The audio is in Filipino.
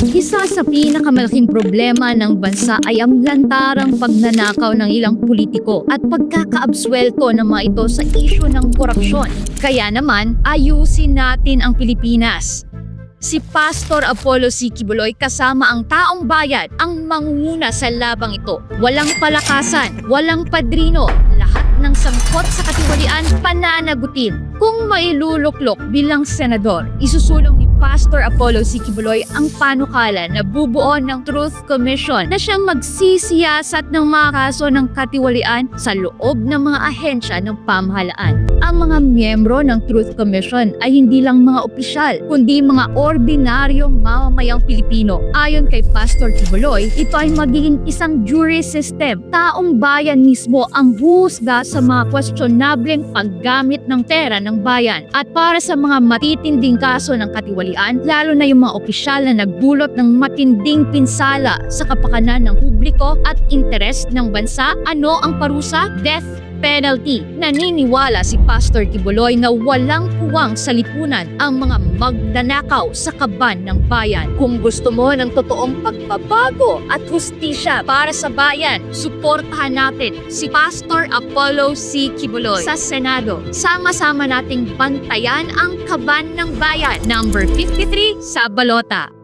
Isa sa pinakamalaking problema ng bansa ay ang lantarang pagnanakaw ng ilang politiko at pagkakaabswelto ng mga ito sa isyu ng korupsyon. Kaya naman, ayusin natin ang Pilipinas. Si Pastor Apollo C. Quiboloy kasama ang taong bayan ang mangunguna sa labang ito. Walang palakasan, walang padrino, lahat ng sangkot sa katiwalian pananagutin. Kung mailuluklok bilang senador, isusulong ni Pastor Apollo C. Quiboloy ang panukala na bubuo ng Truth Commission na siyang magsisiyasat ng mga kaso ng katiwalian sa loob ng mga ahensya ng pamahalaan. Ang mga miyembro ng Truth Commission ay hindi lang mga opisyal, kundi mga ordinaryong mamamayang Pilipino. Ayon kay Pastor Quiboloy, ito ay magiging isang jury system. Taong bayan mismo ang huhusga sa mga questionableng paggamit ng pera ng bayan. At para sa mga matitinding kaso ng katiwalian, lalo na yung mga opisyal na nagdulot ng matinding pinsala sa kapakanan ng publiko at interes ng bansa, ano ang parusa? Death penalty. Naniniwala si Pastor Quiboloy na walang puwang sa lipunan ang mga magnanakaw sa kaban ng bayan. Kung gusto mo ng totoong pagbabago at hustisya para sa bayan, suportahan natin si Pastor Apollo C. Quiboloy sa Senado. Sama-sama nating bantayan ang kaban ng bayan. Number 53 sa balota.